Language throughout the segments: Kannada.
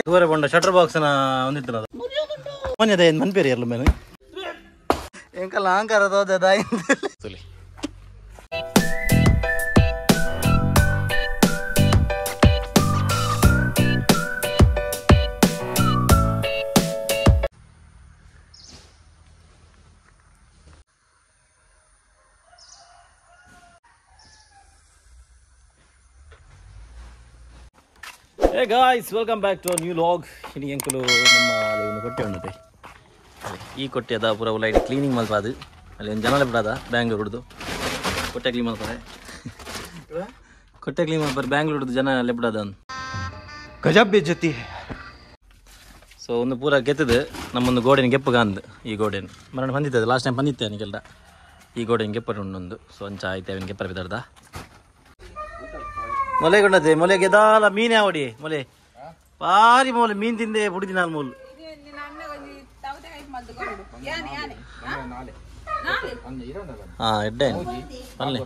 ದೂರ ಬಂಡ ಶಟರ್ ಬಾಕ್ಸ್ ಹೊಂದಿತ್ತು ಮೊನ್ನೆ ಮನ್ಪೇರಿ ಇರಲು ಮೇಲೆ ಎಂಕಲ್ಲ ಅಹಂಕಾರ ತೋದಾಯಿ Hey guys, welcome back to a new vlog. Ini engkulu namma ali onu kotte undate. Ee kotte ada pura ulai cleaning malpadu. Ali on janala bidada Bangalore udu. Kotte clean malpare. Kotte clean malpare Bangalore udu jana le bidada. Gajab bejati hai. So onu pura gettide nammondu ಗೋಡೆನ ಗೆಪ್ಪಗ ಅಂದ ಈ ಗೋಡೆನ ಮರಣ ಬಂದಿದ್ದೆ ಲಾಸ್ಟ್ ಟೈಮ್ ಬಂದಿತ್ತೆ ಅನಿಗೆಲ್ಲ ಈ ಗೋಡೆನ ಗೆಪ್ಪರು ಉಂಡೊಂದು ಸೊ ಅಂಚ ಆಯ್ತು ಅವನಿಗೆ ಗೆಪ್ಪರ ಬಿದ್ದಾರ್ದ ಮೊಲೆ ಕೊಂಡದೆ ಮೊಲೆ ಗೆದಾಲ ಮೀನ್ ಯಾವಡಿ ಮೊಲೆ ಭಾರಿ ಮೊಲೆ ಮೀನ್ ತಿಂದೆ ಬುಡಿದಿ ನಾಲ್ ಮೂಲು ಹಾ ಎಡ್ಡೆ ಬನ್ನಿ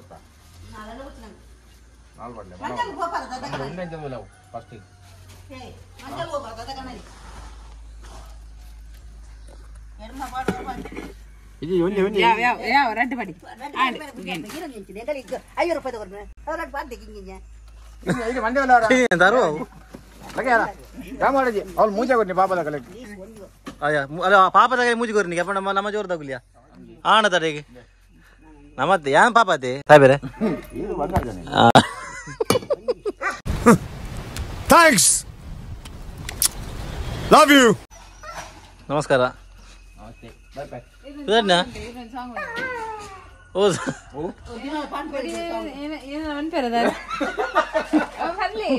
ಇದು ಒಂದು ಒಂದು ಯಾವ ರೆಡ್ ಬಡಿ 5 ರೂಪಾಯಿ ತಗೊಂಡ್ರೆ ರೆಡ್ ಬಾಡಿ ಹಿಂಗಿಂಗೆ ಇದು ಮಂಡೇವಲ್ಲ ದಾರು ಲಗೇರ ರಾಮರಾಜಿ ಅವ್ಳು ಮೂಜೆ ಕೊಡ್ನಿ ಪಾಪದ ಕಲೆಕ್ಟ್ ಅಯ್ಯ ಅಲ್ಲ ಪಾಪದ ಕೈ ಮೂಜಿ ಕೊರ್ನಿ ಅಪ್ಪ ನಮ್ಮ ಜೋರ್ ತಗುಲಿಯಾ ಆಣ ತಡೆಗೆ ನಮ್ಮತ್ತೆ ಯಾನ್ ಪಾಪತೆ ಸಾಯ್ಬೇರೆ ಇದು ಬಂದಾನೆ ಥ್ಯಾಂಕ್ಸ್ ಲವ್ ಯು ನಮಸ್ಕಾರ ನಮಸ್ತೆ ಬೈ ಬೈ ಇದನ್ನ ಓ ಏನು ಅನ್ಪೇರದ ಬರ್ಲಿ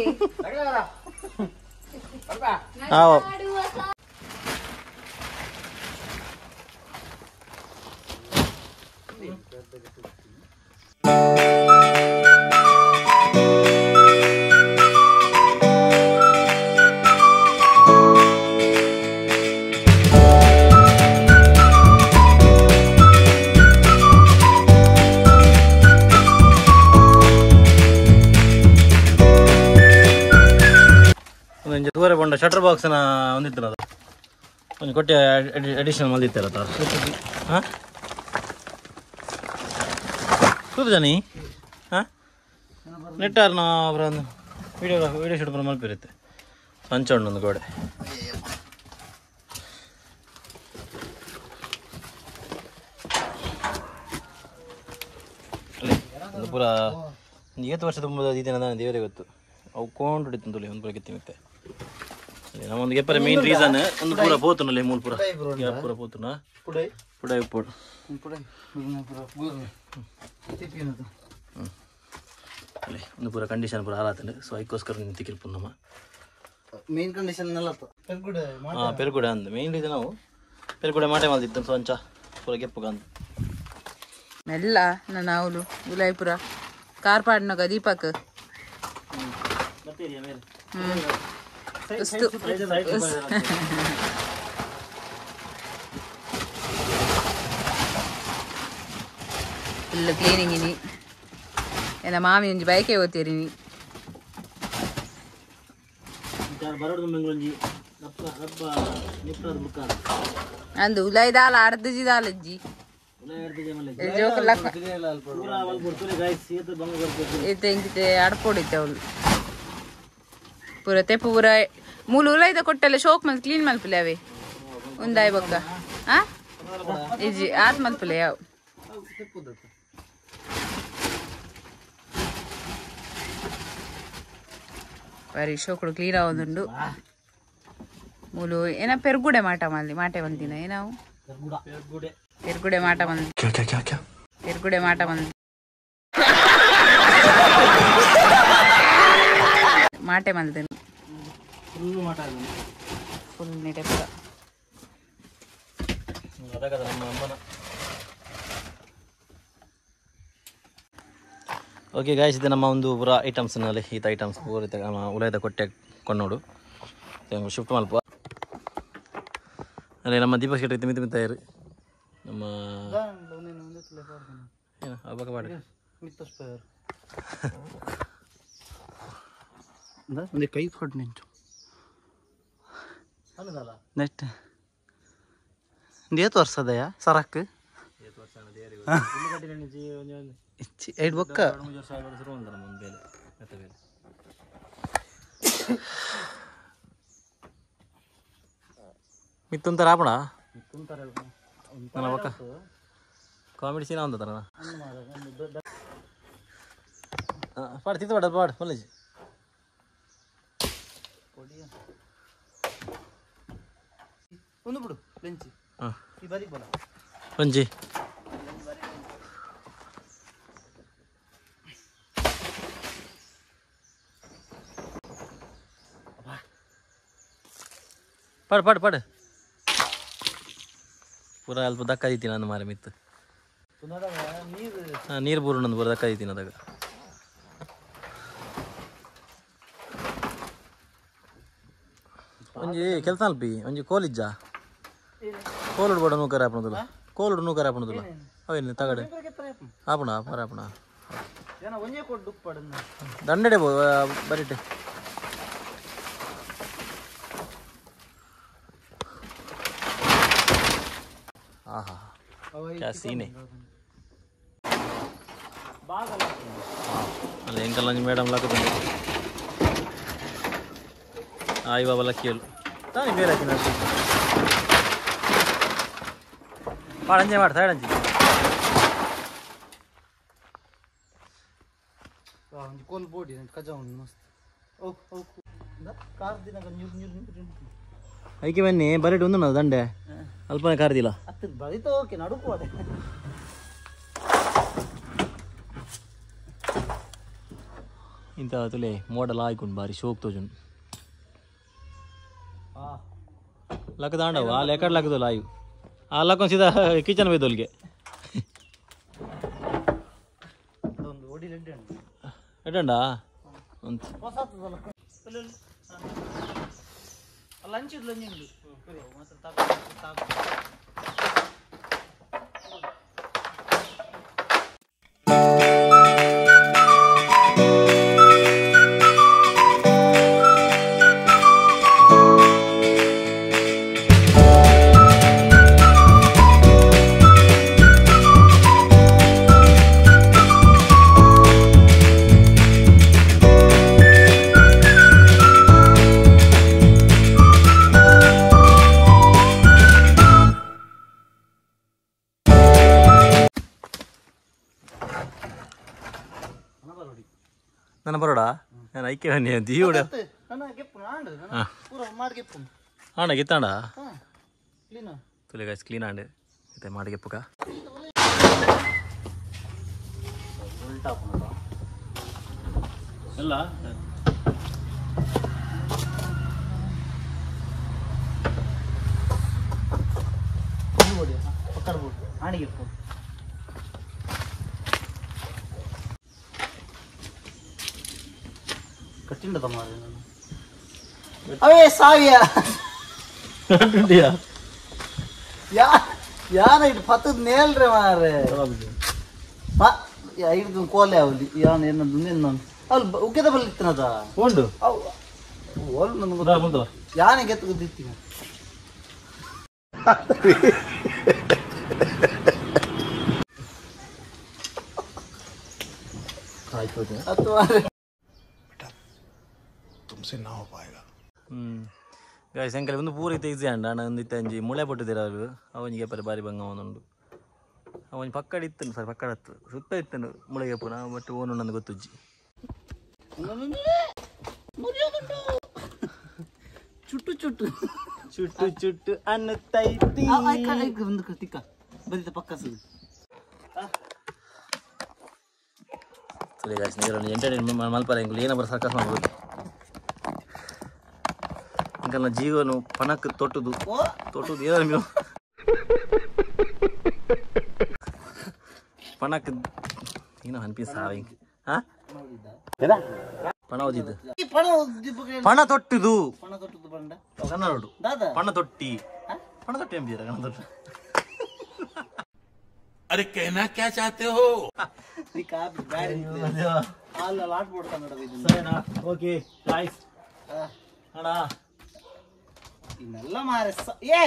ಲಗೇರ ಬರ್ಬಾ ಹಾ ದೂರ ಬಂಡ ಶಟರ್ ಬಾಕ್ಸ್ ಹೊಂದಿತ್ತು ಅದು ಒಂದು ಕೊಟ್ಟೆ ಅಡಿಷನಲ್ ಮಲ್ದಿತ್ತಲ್ಲ ತಾರ ಹಾಂ ಕೂತು ಜಾನಿ ಹಾಂ ನೆಟ್ಟಾರು ನಾವು ಅವರ ಒಂದು ವೀಡಿಯೋ ಶೂಟ್ ಬರೋ ಮಲ್ಪಿರುತ್ತೆ ಹಂಚೋಣ ಒಂದು ಗೋಡೆ ಅಲ್ಲಿ ಒಂದು ಪೂರ ಒಂದು 7 ವರ್ಷ ತುಂಬ ಇದೇನ ದೇವರೇ ಗೊತ್ತು ಅವು ಕೊಂಡು ಹಿಡಿತು ತುಳಿ ಒಂದು ಪೂರ ಗೆತ್ತಿ ಮತ್ತೆ ನಮ್ಮೊಂದು ಗೆಪ್ಪರ ಮೇನ್ ರೀಸನ್ ಒಂದು ಪೂರ ಪೋತುನಲ್ಲಿ ಮೂಲ ಪೂರ ಪೂರ ಪೋತುನ ಪುಡೈ ಉಪ್ಪು ಅಲ್ಲೇ ಒಂದು ಪೂರ ಕಂಡೀಷನ್ ಪೂರ ಹಾಳಾತಂಡು ಸೊ ಅದಕ್ಕೋಸ್ಕರ ನಿಂತಿಕ್ಕಿರ್ಪು ನಮ್ಮ ಮೇನ್ ಕಂಡೀಷನ್ ಎಲ್ಲ ಹಾಂ ಪೆರುಗುಡೆ ಅಂದು ಮೇನ್ ರೀಸನ್ ನಾವು ಪೆರುಗುಡೆ ಮಾಟೆ ಮಾಡ್ತಿತ್ತು ಸೊ ಅಂಚ ಪೂರ ಗೆಪ್ಪಗ ಅಂದು ಮೆಲ್ಲ ನನ್ನ ಅವಳು ಉಲಾಯ್ಪುರ ಕಾರ್ಪಾಡ್ನಾಗ ದೀಪಕ್ ಫುಲ್ ಕ್ಲೀನಿಂಗ್ ಇನಿ ಎಲ್ಲ ಮಾಮಿ ಒಂಜಿ ಬೈಕೆ ಓದ್ತೀರಿನಿ ಅಂದು ಉಲಾಯ್ದಾಲ ಅರ್ಧಜಿದಾಲಜ್ಜಿ ಅಡ್ಪೊಡಿತ್ತೆ ಅವಳು ಪೂರ ತೆಪ್ಪು ಪೂರ ಮೂಲ ಉಲಾಯ್ದ ಕೊಟ್ಟಲ್ಲ ಶೋಕ್ ಮಲ್ ಕ್ಲೀನ್ ಮಲ್ಪಲೆ ಅವೇ ಒಂದಾಯ್ ಬೊಕ್ಕ ಹಾ ಇಜಿ ಆತ್ ಮಲ್ಪಲೆ ಯಾವ ಬರೀ ಶೋಕುಡು ಕ್ಲೀನ್ ಆಗೋದುಂಡು ಮೂಲು ಏನ ಪೆರ್ಗುಡೆ ಮಾಟೆ ಬಂದಿನ ಏನಾವು ಪೆರ್ಗುಡೆ ಮಾಟ ಬಂದು ಪೆರ್ಗುಡೆ ಮಾಟ ಬಂದು ಮಾಟೆ ಬಂದನು ಫುಲ್ ನೀಟೆ ಪೂರ ಓಕೆ ಗಾಯ್ಸ್ ಇದು ನಮ್ಮ ಒಂದು ಪೂರ ಐಟಮ್ಸ್ನಲ್ಲಿ ಈತ ಐಟಮ್ಸ್ ಪೂರ ಉಲಾಯ್ದ ಕೊಟ್ಟೆ ಕೊಂಡೋಡು ಶಿಫ್ಟ್ ಮಲ್ಪ ಅಲ್ಲೇ ನಮ್ಮ ದೀಪಕ್ ಶೆಟ್ಟಿ ತಿಮ್ಮಿ ತಯಾರು ನಮ್ಮ ಹಬ್ಬಕ್ಕೆ ಮಾಡಿ ಒಂದು ಕೈ ಕೊಟ್ಟು ನಿಂತು ನೆಟ್ ಏತ್ ವರ್ಷ ಅದಯ ಸರಕ್ ಐದು ಬೊಕ್ಕ ಮಿತ್ತುಂತರ ಆಪಣ ನನ್ನ ಕಾಮಿಡಿ ಸೀನ್ ಅಂತ ಪಾಡು ತಿತ್ತು ಪಾಡು ಪಾಡು ಕಾಲೇಜ್ ಒಂದು ಬಿಡು ಬೆಂಚಿ ಈ ಬರೀ ಬಲ ಒಂಜಿ ಪಾಡು ಪಾಡು ಪಾಡು ಪೂರ ಅಲ್ಪ ದಕ್ಕ ಐತಿ ನಾನು ಮಾರಿ ಮಿತ್ತು ನೀರು ಬೂರು ನಂದು ಬರೋ ದಕ್ಕ ಐತಿ ಅದಾಗ ಒಂಜಿ ಕೆಲಸ ಅಲ್ಪಿ ಒಂಜಿ ಕೋಲಿಜ್ಜ ಕೋಲುಡು ಬೋಡ ನೂಕರ ಆಪಣದಿಲ್ಲ ಕೋಲುಡು ನೂಕರ ಆಪಣದಿಲ್ಲ ಅವೇನು ತಗಡೆ ಆಪಣ ಪರ ಆಪಣ ದಂಡೆಡೆ ಬರಿಟೆ ಆಹಾ ಕ್ಯಾ ಸೀನೆ ಅಲ್ಲ ಎಂಕಲ್ ನಂಜಿ ಮೇಡಮ್ ಲಾಕುತ್ತಂಡೆ ಆಯ್ ಬಾಬಾ ಲಕ್ಕಿಯಲು ತಾನೇ ಬೇರೆ ಹಾಕಿನ ಪಾಡಂಜೆ ಮಾಡಿ ಸೈಡಂಜಿ ಕೋಲ್ ಬೋಡಿ ಕಜಾ ಉಂಟು ಮಸ್ತ್ ಕಾರ್ ದಿನ ಐಕೆ ಬನ್ನಿ ಬರೀಟ್ ಒಂದು ದಂಡೆ ಅಲ್ಪನೇ ಕಾರ್ದಿಲ್ಲ ಹತ್ತಿರ ಬರೀತ ಓಕೆ ನಡುಕು ಅದೇ ಇಂಥ ತುಲೆ ಮೋಡಲ್ ಆಯ್ಕೊಂಡು ಬಾರಿ ಶೋಕ್ ತೋಜುನ್ ಲಕ್ಕ ದಾಂಡವು ಆ ಲೆಕ್ಕಡ್ ಲಕ್ಕದಲ್ಲ ಆಯು ಆ ಲಕ್ಕೊಂದು ಸೀದಾ ಕಿಚನ್ ಬೈದೋಲ್ಗೆ ಒಂದು ಓಡಿ ಎಡ್ಡಂಡ ಅಂತ ಲಂಚ್ ಲಂಚ್ ನನ್ನ ಬರೋಡ ನಾನು ಐಕೆ ಬನ್ನಿ ಅಂತ ಈ ಹುಡ ಆಂಡ ಗಿತ್ತಾಂಡ ತುಲೆ ಗಾಯ್ಸ್ ಕ್ಲೀನ್ ಆಂಡ್ ಮತ್ತೆ ಮಾಡಿ ಗೆಪ್ಪುಕ ಎಲ್ಲ ಆಣಿಗೆಪ್ಪು ಕಟ್ಟಿಂಡದ ಮಾರೆ ನಾನು ಅವೇ ಸಾವಿಯ ಯಾನ ಇಟ್ಟು ಪತ್ತದ ನೇಲ್ರೆ ಮಾರೆ ಐದು ಕೋಲೆ ಅವಲಿ ಯಾನ ಏನದು ನಿನ್ನ ಅಲ್ಲಿ ಉಗ್ಗೆದ ಬಲ್ಲಿತ್ತನದ ಉಂಡು ಓಲ್ ನನಗೆ ಯಾನೆ ಗೆತ್ತು ಗೊತ್ತಿತ್ತೀನಿ ಗಾಯ್ಸ್ ಎಂಕಲ್ ಒಂದು ಪೂರ ತೆಗ್ಸಿ ಅಂಡ ಅಣ್ಣ ಒಂದು ಇತ್ತಂಜಿ ಮುಳೆ ಪಟ್ಟಿದ್ದೀರ ಅವರು ಅವನಿಗೆ ಪರಿ ಬಾರಿ ಬಂಗ ಅವನೊಂದು ಅವನ ಪಕ್ಕಡ ಇತ್ತನು ಸರ್ ಪಕ್ಕಡ ಹತ್ತು ಸುತ್ತ ಇತ್ತನು ಮುಳೆಗೆ ಪುನಃ ಬಟ್ ಓನು ನಂದು ಗೊತ್ತುಜ್ಜಿ ಚುಟ್ಟು ಚುಟ್ಟು ಚುಟ್ಟು ಚುಟ್ಟು ಅನ್ನತ್ತೈತಿ ಒಂದು ತಿಕ್ಕ ಬಂದಿದ್ದ ಪಕ್ಕ ಸರಿ ಸರಿ ಗಾಯ್ಸ್ ನೀರನ್ನು ಎಂಟರ್ಟೈನ್ಮೆಂಟ್ ಮಲ್ಪರ ಎಂಕಲ್ ಏನಬ್ಬರ ಸರ್ಕಸ್ ಮಾಡ್ಬೋದು ಎಂಕಲ್ನ ಜೀವನು ಪಣಕ್ಕೆ ತೊಟ್ಟುದು ಏನೋ ನೀವು ಪಣಕ್ಕೆ ಏನೋ ಅನ್ಪಿ ಸಾವಿ ಹಾ ಪಣ ಓದಿದ್ದು ಪಣ ತೊಟ್ಟುದು ಕನ್ನಡ ಪಣ ತೊಟ್ಟಿ ಪಣ ತೊಟ್ಟಿ ಎಂಬೀರ ಕಣ ತೊಟ್ಟು अरे कहना क्या चाहते हो ಅಲ್ಲ ಲಾಟ್ ಬೋಡ್ತಾ ನೋಡೋದು ಇದು ಸರಿನಾ ಓಕೆ ಗಾಯ್ಸ್ ಅಣ್ಣ ಇನ್ನೆಲ್ಲ ಮಾರೆ ಏ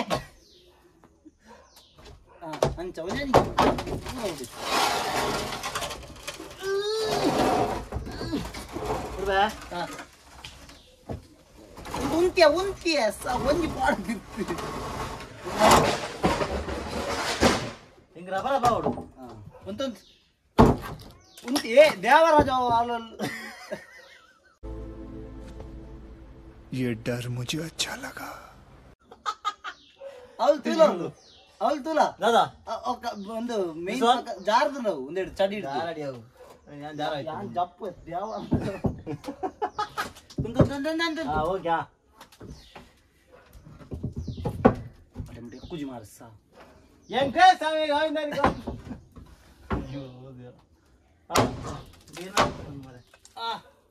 ಅಂಚ ಒಂದೇನಿ ಉಂತಿಯ ಒಂಜಿ ಪಾಡ್ದಿತ್ತು ಹಿಂಗೆ ರಬರ ಬಾವುಡು ಒಂತೊಂದು ಉಂತಿ ಏ ದೇವರಾಜ ಅಲ್ಲಲ್ಲಿ ये डर मुझे अच्छा लगा ಅವಳು ತುಲ ದಾದಾ ಒಂದು ಮೇನ್ This one? ಜಾರ್ದು ನಾವು ಒಂದೆರಡು ಚಡಿ ಜಾರಡಿ ಅವು ഞാൻ ಜಾರ ಆಯ್ತು ಜಪ್ಪ ದೇವ ಓಕೆ ಕುಜಿ ಮಾರಸ ಹೆಂಗ್ ಕೇಳ್ಸಾವೆ ಅಯ್ಯೋ ದೇವ್ರ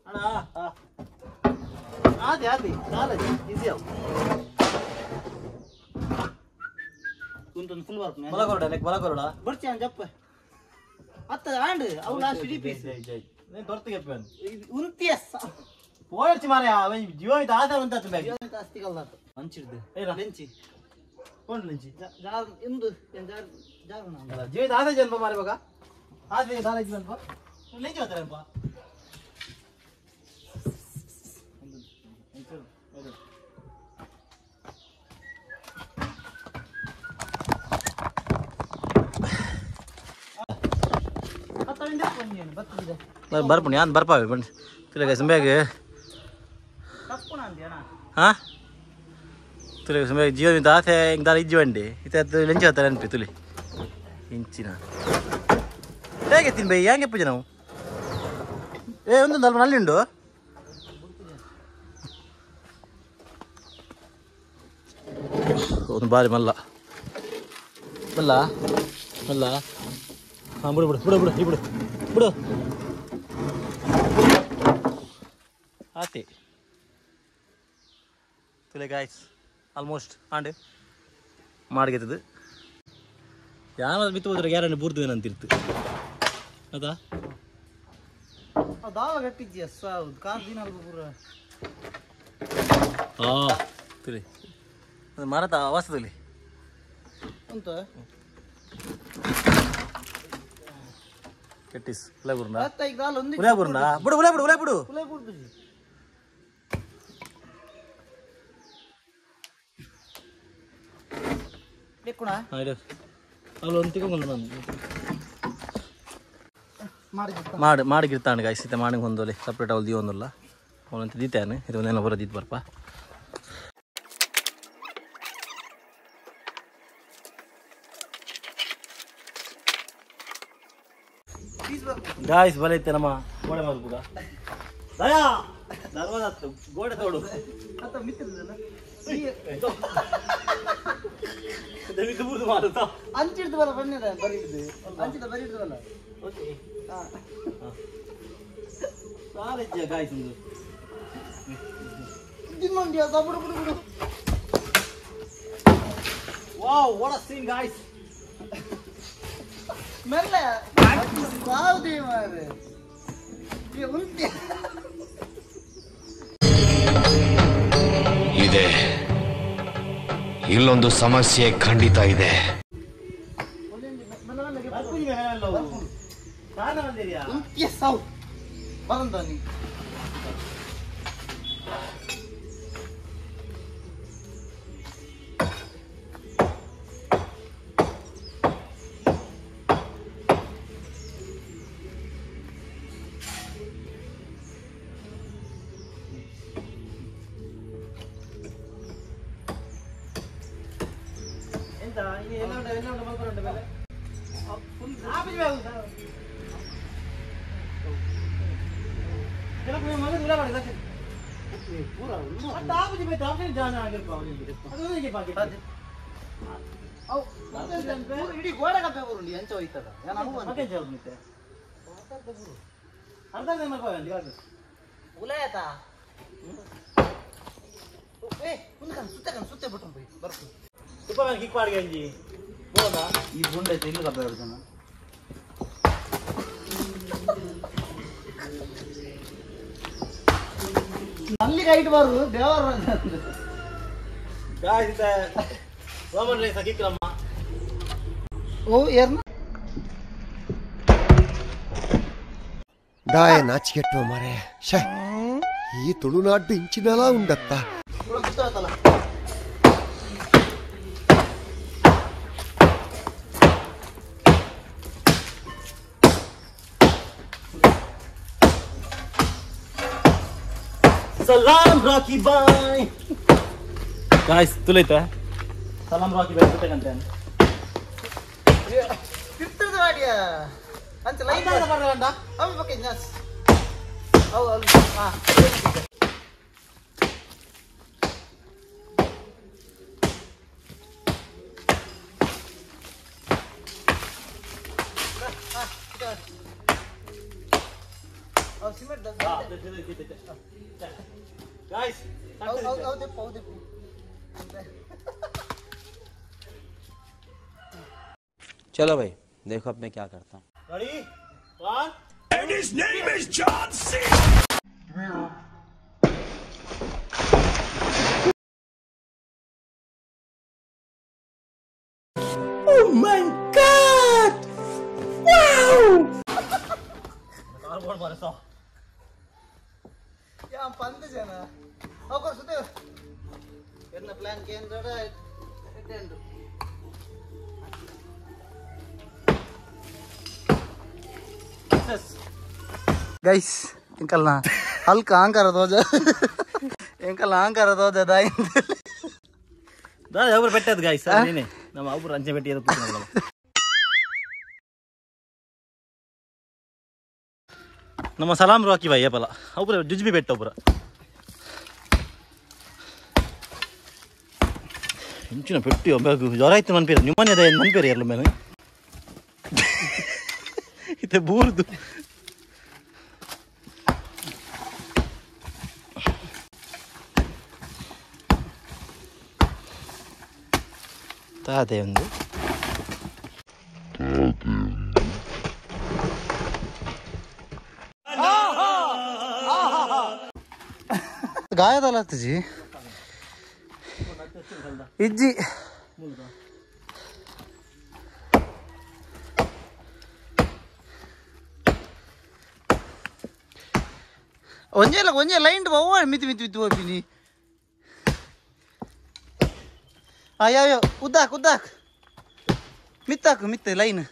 ಅಣ್ಣ ಆದಿ ಕಾಲೇಜ್ ಈಸಿ ಅವು ಕುಂತೊಂದು ಫುಲ್ ವರ್ಕ್ ಬಲಕೊರಡ ಬರ್ತೀಯ ಜಪ್ಪ ಅತ್ತ ಆಂಡ್ ಅವು ಲಾಸ್ಟ್ ಇಡೀ ಪೀಸ್ నేను దొరకకపోయాను ಉಂತಿಯ పోయొచ్చు మరి జీవం ఇది ఆధారం ಅಂತ ಅಸ್ತಿಗಲ್ಲ ಹಂಚಿಡ್ದು ಏನ ಲೆಂಚಿ ಕೊಂಡು ಲೆಂಚಿ ಜಾರ್ ಎಂದು ಜಾರ್ ಜಾರ್ ನಾನು జీవిత ఆధార జన్మ మరి బాగా ఆధార దాని జన్మ ಲೆಂಚಿ ಬರ್ತಾರಪ್ಪ ಬರ್ಪುಣಿ ಅಂತ ಬರ್ಪಾವೆ ಬನ್ನಿ ತಿರುಗ ಸಂಬ್ಯಾಗ ಹಾಂ ತಿರುಗ ಸಂಬ್ಯಾಗ ಜೀವನ ಆಸೆ ಹಿಂಗೆ ದಾರ ಇಜ್ಜುವಂಡಿ ಇತ್ತು ಲೆಂಚಿ ಹತ್ತಾರೆ ಅನ್ಪಿ ತುಲಿ ಇಂಚಿನ ಹೇಗೆ ತಿನ್ ಬೈ ಹೆಂಗೆ ಪೂಜೆ ನಾವು ಒಂದೊಂದು ಅಲ್ಪ ನಲ್ಲಿ ಉಂಡು ಒಂದು ಬಾರಿ ಮಲ್ಲ ಮಲ್ಲ ಮಲ್ಲ ಹಾಂ ಬಿಡು ಬಿಡು ಬಿಡು ಬಿಡು ಈ ಬಿಡು ಬಿಡು ಆತಿ ತುಲೆ ಗಾಯ್ಸ್ ಆಲ್ಮೋಸ್ಟ್ ಆಂಡ್ ಮಾಡಿಗೆತ್ತದು ಯಾರು ಬಿತ್ತು ಹೋದ್ರೆ ಗ್ಯಾರಂಟಿ ಬೂರ್ದು ಅಂತಿರ್ತು ಅದಾ ದಾವ ಗಟ್ಟಿದ್ಯ ಕಾರ್ ದಿನ ಪೂರ ಹಾಂ ತುಲಿ ಅದು ಮರತ ವಾಸ ತುಲಿ ಅಂತ ಕೆಟ್ಟಿಸ್ ಉಲೆ ಬುರ್ನ ಅತ್ತ ಈಗ ದಾಲ್ ಒಂದು ಉಲೆ ಬುರ್ನ ಬಿಡು ಉಲೆ ಬಿಡು ಉಲೆ ಬಿಡು ಕುಲೆ ಬಿಡ್ದು ಬೇಕುಣ ಹಾಂ ಇಡು ಅಲ್ಲಿ ಒಂದು ತಿಳ್ಕೊಂಡು ನಾನು ಮಾಡಿಗಿರ್ತಾನೆ ಗಾಯ್ಸ್ ಇತ್ತೆ ಮಾಡಿ ಹೊಂದೋಲಿ ಸಪ್ರೇಟ್ ಅವ್ಳು ದೀವೊಂದಲ್ಲ ಅವನಂತ ದೀತಾನೆ ಇದು ಒಂದೇನೋ ಬರೋದಿತ್ತು ಬರ್ಪ ಗಾಯ್ಸ್ ಬಲೈತೆ ನಮ್ಮ ಗೋಡೆ ಮಾರು ಕೂಡ ದಯಾ ನಲ್ವತ್ತು ಗೋಡೆ ತೋಡು ಅತ್ತ ಮಿತ್ರದಲ್ಲ ಮಾಡುತ್ತಾ ಅಂಚಿಡ್ದು ಬಲ್ಲ ಬನ್ನಿದ ಬರಿಡ್ದು ಅಂಚಿದ ಬರಿಡ್ದಲ್ಲ ಓಕೆ ಕಾಲೇಜ್ ಗಾಯ್ಸ್ ಒಂದು ದಿಮ್ಮಂಡಿಯ ಸಬುಡು ಬಿಡು ಬಿಡು wow what a scene guys ಮೆಲ್ಲ ಸಾವುದಿ ಮಾರೆ ಈ ಉಂಟಿ ಇದೆ ಇಲ್ಲೊಂದು ಸಮಸ್ಯೆ ಖಂಡಿತ ಇದೆ ಉಂಟಿಯ ಸಾವು ಬರಂತ ನೀ ಇಡೀ ಗೋಡೆ ಕಪ್ಪೆ ಬರುಂಡಿ ಎಂಚ ಹೋಯ್ತದ ಉಲಾಯತ ಏ ಸುತ್ತೆ ಬಿಟ್ಟು ಬರ್ತು ಈ ಬುಂಡೆ ಇನ್ನು ಕಪ್ಪೆ ಬರ್ತನ ಅಲ್ಲಿಗೆ ಹೈಟ್ ಬರುದು ದೇವರ ಓ ಯಾರನ್ನ ದಾಯ ನಾಚಿಕೆಟ್ಟು ಮರೆ ಶೇ ಈ ತುಳುನಾಡು ಇಂಚಿನೆಲ್ಲ ಉಂಡತ್ತ ಸಲಾಮ್ ರಾಕಿ ಬಾಯ್ ಗಾಯ್ಸ್ ತುಲೈತಾ ಸಲಾಮ್ ರಾಕಿ ಬಾಯ್ ತುತ್ತಕಂತೆ ತಿರ್ತದ ವಾಡಿಯ ಅಂತ ಲೈನ್ ಬರಲ್ಲ ಅವ ಬಗ್ಗೆ ನಾಸ್ ಅವು ಹಾ ಗಾಯ್ಸ್ चलो भाई देखो अब मैं क्या करता हूँ ready 1 And his name is John C. Oh my god! Wow! Cardboard ಬರಸೋ ಯಾ पंद ಜನ ಅವಕರ್ ಸುತ್ತೆ ಎನ್ನ ಪ್ಲಾನ್ ಕೇಂದ್ರ ಇಟ್ಟೆಂಡು ಗೈಸ್ ಇಂಕಲ್ನ ಹಲ್ಕ ಅಹಂಕಾರ ತೋಜ ಇಂಕಲ್ನ ಅಹಂಕಾರ ತೋಜ ದಾಯಿ ದಾದ ಒಬ್ರು ಬೆಟ್ಟದ ಗಾಯ್ಸ್ ನೀನೆ ನಮ್ಮ ಒಬ್ರು ಅಂಚೆ ಬೆಟ್ಟಿ ಇರುತ್ತೆ ನಮ್ಮ ಸಲಾಮ್ ರಾಕಿ ಬಾಯ್ ಏಪಲ ಒಬ್ರು ಜುಜ್ಬಿ ಬೆಟ್ಟ ಒಬ್ರು ಇಂಚಿನ ಪೆಟ್ಟಿ ಒಬ್ಬ ಜ್ವರ ಆಯ್ತು ಮನ್ಪೇರು ನಿಮ್ಮನೆ ಮನ್ಪೇರು ಎಲ್ಲ ಮೇಲೆ ಇತ್ತೆ ಬೂರ್ದು ತಾತೆ ಒಂದು ಗಾಯದಲ್ಲ ಜಿ ಇಜ್ಜಿ ಒಂಜೆ ಲೈನ್ ಬವ್ವ ಮಿತಿ ಮಿತಿ ಮಿತಿ ಹೋಗ್ತೀನಿ ಅಯ್ಯೋ ಉದ್ದಾಕ್ ಮಿತ್ತಾಕು ಮಿತ್ತ ಲೈನ್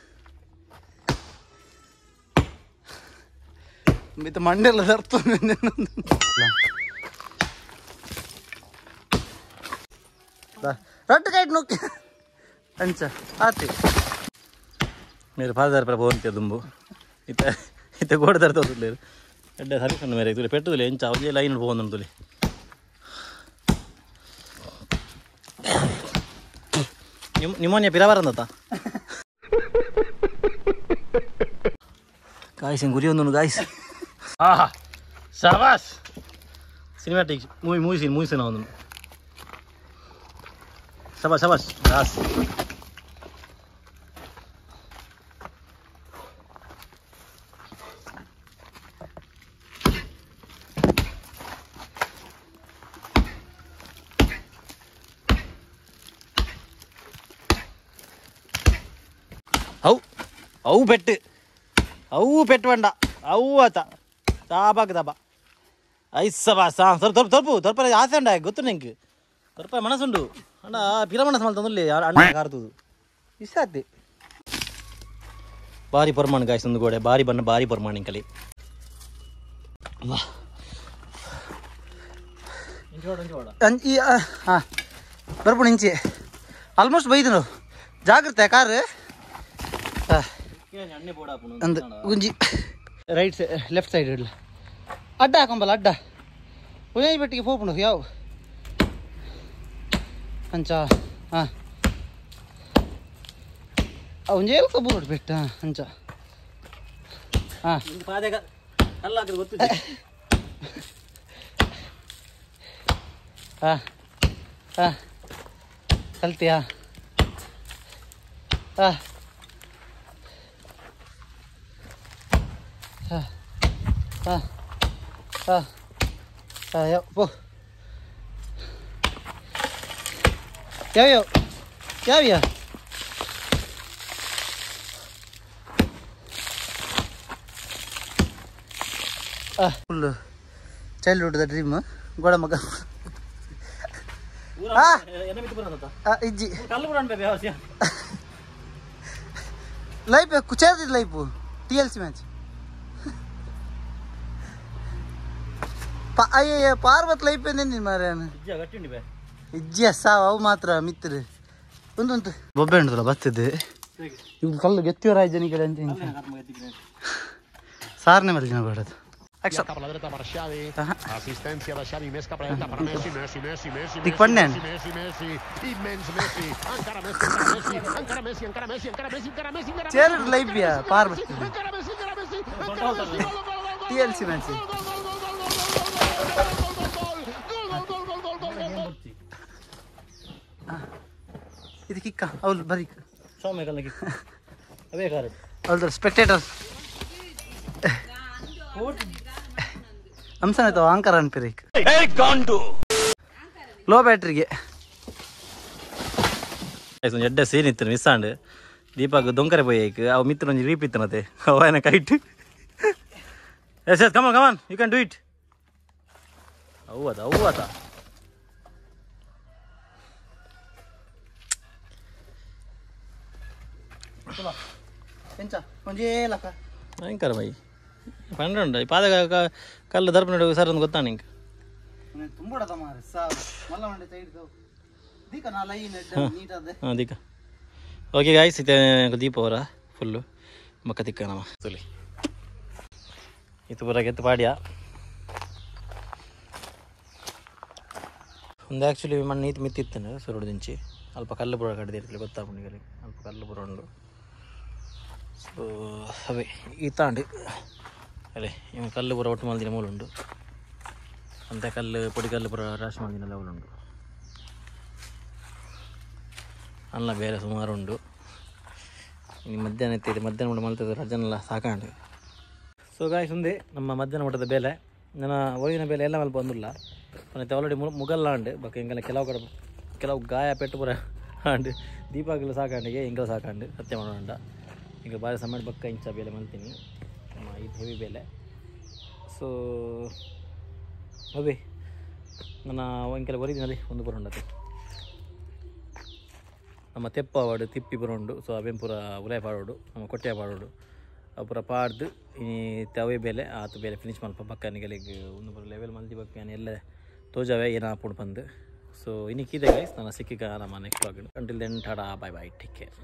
ಮಿತ್ತ ಮಂಡೆಲ್ಲ ದರ್ತು ರಟ್ಟು ಕೈಟ್ ನುಕ್ಕಿ ಅಂಚ ಆತಿ मेरे फादर पर फोन पे दुंबु इते गोड दर तो तुले एड्डे सर्विस अन्न मेरे तुले पेट्टु तुले ಎಂಚ ಅವಜೆ ಲೈನ್ फोन ಅನ್ನು ತುಲೆ ನಿಮೋನಿಯಾ ಪಿರವರಂದತ ಗಾಯ್ಸ್ ಗುರಿ ಒಂದು ಗಾಯ್ಸ್ ಆಹಾ ಶಾಬಾಸ್ ಸಿನಿಮ್ಯಾಟಿಕ್ ಮೂವಿ ಸೀನ್ ಒಂದು ಶಾಬಾಸ್ ಗಾಸ್ ಅವು ಪೆಟ್ಟು ಬಂಡ ಅವು ಆತ ತಾಬಾಗ ಐಸಬಾ ತೊರ್ಪ ಆಸೆ ಉಂಡ ಗೊತ್ತು ನಂಗೆ ತೊರ್ಪ ಮನಸ್ಸುಂಡು ಅಣ್ಣ ಪಿರಮಣ ಸಮಾಲ ತಂದಲ್ಲಿ ಅಣ್ಣ ಕಾರ್ತದು ಇಷ್ಟ ಆತಿ ಭಾರಿ ಪ್ರಮಾಣ ಗಾಯ್ಸ್ ಒಂದು ಗೋಡೆ ಭಾರಿ ಬಣ್ಣ ಭಾರಿ ಪ್ರಮಾಣ ಕಲಿ ಹಾಂ ಬರ್ಬೋದು ಇಂಚೆ ಆಲ್ಮೋಸ್ಟ್ ಬೈದನು ಜಾಗ್ರತೆ ಕಾರು ಅಂದು Gunji right side left side ಇಡಲ ಅಡ್ಡ ಹಾಕೊಂಬಲ್ಲ ಅಡ್ಡ ಉಜಾಯಿ ಬೆಟ್ಟಿಗೆ ಹೋಗ್ಬಿಡು ಯಾವ ಅಂಚ ಹಾಂ ಒಂಜೇ ಕಬ್ಬು ಬೆಟ್ಟ ಅಂಚ ಹಾಂ ಹಾಂ ಹಾಂ ಕಲ್ತಿಯಾ ಹಾಂ ಹಾಂ ಹಾಂ ಹಾಂ ಪೋ ಯಾವ್ಯಾವ ಫುಲ್ಲು ಚೈಲ್ಡ್ಹುಡ್ದ ಡ್ರೀಮ್ ಗೋಡ ಮಗ ಇಜ್ಜಿ ಲೈಫ್ ಕುಚಾದ ಲೈಫು TLC ಮ್ಯಾಚ್ ಅಯ್ಯ ಪಾರ್ವತ್ ಲೈಫ್ ಏನೇನು ಮಾರ ಇಜ್ಜಿ ಸಾವು ಅವು ಮಾತ್ರ ಮಿತ್ರ ಒಂದು ಬೊಬ್ಬೆ ಉಂಟಲ್ಲ ಬರ್ತದೆ ಇವ್ ಕಲ್ಲು ಗೆತ್ತಿವರ 5 ಜನಿಗೆ ಅಂತ ಸಾರನೇ ಮೇಲೆ ಜನ ಬೇಡದು ಲೈಫ್ ಪಾರ್ ಬರ್ತಿದೆ TLC ಮ್ಯಾಚ್ ಇದು ಕಿಕ್ಕ ಅವ್ರು ಬರೀ ಅವ್ರದ್ದು ಸ್ಪೆಕ್ಟೇಟರ್ ಅಂಶನ ಆಯ್ತಾವ ಅಂಕರ ಅನ್ಪಿರಿ ಲೋ ಬ್ಯಾಟ್ರಿಗೆ ಎಡ್ಡೆ ಸೀನ್ ಇತ್ತು ಮಿಸ್ಸಾಂಡ್ ದೀಪಾಗ ದೊಂಕರೆ ಪೋಯ್ಯಕ್ಕೆ ಅವು ಮಿತ್ರ ಒಂಜಿ ರೀಪ್ ಇತ್ತನತೆ ಅವನ kite yes come on you can do it ಅವ್ವದ ಭಯಂಕರ ಬೈ ಪಂಡ ಪಾದ ಕಲ್ಲು ದರ್ಪ ನಡು ಸರ್ ಅಂತ ಗೊತ್ತಾ ನಿಂಗೆ ಹಾಂ ದೀಕ ಓಕೆ ಗಾಯ್ಸ್ ಇದೆ ದೀಪ ಅವರ ಫುಲ್ಲು ಮಕ್ಕ ತಿಕ್ಕ ನಮ್ಮ ಸುಲಿ ಇದು ಪೂರ ಗೆತ್ತು ಪಾಡ್ಯ ಒಂದು ಆ್ಯಕ್ಚುಲಿ ಮಣ್ಣು ನೀತಿ ಮಿತ್ತಿತ್ತೇನೆ ಸುರುಡು ದಿಂಚಿ ಅಲ್ಪ ಕಲ್ಲು ಬುಡ ಕಡ್ದಿರ್ತಲಿ ಗೊತ್ತಾಗ್ಬಿಟ್ಟಿಗೆ ಅಲ್ಪ ಕಲ್ಲು ಬುಡ ಉಂಡು ಸೊ ಅವೇ ಈ ತಾಂಡು ಅಲ್ಲೇ ಇವ ಕಲ್ಲು ಪೂರ ಒಟ್ಟು ಮಲ್ದಿನ ಮೂಲುಂಡು ಅಂತ ಕಲ್ಲು ಪೊಡಿ ಕಲ್ಲು ಪೂರ ರಾಶಿ ಮಲ್ದಿನ ಲೆವೆಲುಂಡು ಅಲ್ಲ ಬೇರೆ ಸುಮಾರು ಉಂಡು ಇನ್ನು ಮಧ್ಯಾಹ್ನ ಎತ್ತಿದೆ ಮಧ್ಯಾಹ್ನ ಊಟ ಮಲ್ತದೆ ರಜನೆಲ್ಲ ಸಾಕಾಂಡು ಸೊ ಗಾಯ್ಸ್ ಒಂದೇ ನಮ್ಮ ಮಧ್ಯಾಹ್ನ ಊಟದ ಬೇಲೆ ನನ್ನ ಒಳಗಿನ ಬೇಲೆ ಎಲ್ಲ ಮೇಲೆ ಬಂದಿಲ್ಲ ಮತ್ತೆ ಆಲ್ರೆಡಿ ಮುಗಲ್ಲ ಅಂಡು ಬಕ್ಕ ಹಿಂಗೆಲ್ಲ ಕೆಲವು ಗಾಯ ಪೆಟ್ಟು ಪೂರ ಅಂಡು ದೀಪಾಗಲು ಸಾಕಾಂಡಿಗೆ ಹಿಂಗೆಲ್ಲ ಸಾಕಾಂಡು ಸತ್ಯ ಮಾಡೋಣ ಈಗ ಬಾರಿ ಸಮಾಡ ಬಕ್ಕ ಇಂಚ ಬೇಲೆ ಮಲ್ತೀನಿ ಇದು ಹೆವಿ ಬೇಲೆ ಸೊ ಅವೇ ನನ್ನ ಒಂಕೆಲ್ಲ ಬರೀದಿನಲ್ಲಿ ಒಂದು ಪುರ ಉಂಡತೆ ನಮ್ಮ ತೆಪ್ಪ ಪಾಡು ತಿಪ್ಪಿ ಪುರ ಉಂಡು ಸೊ ಅವೇನು ಪೂರ ಉಲಾಯ್ ಪಾಡೋಡು ನಮ್ಮ ಕೊಟ್ಟೆ ಪಾಡೋಡು ಅವು ಪೂರ ಪಾಡ್ದು ಈ ತವೇ ಬೇಲೆ ಆತು ಬೇಲೆ ಫಿನಿಶ್ ಮಲ್ಪ ಬಕ್ಕನಿಗಳಿಗೆ ಒಂದು ಪೂರ ಲೆವೆಲ್ ಮಲ್ದಿ ಬಕ್ಕ ಎಲ್ಲ ತೋಜಾವೆ ಏನೋ ಹಾಕೊಂಡು ಬಂದು ಸೊ ಇನ್ನಿಕ್ಕಿದೆ ಗೈಸ್ ನಾನು ಸಿಕ್ಕಿಗ ನಮ್ಮ next vlog until then tata bye take care.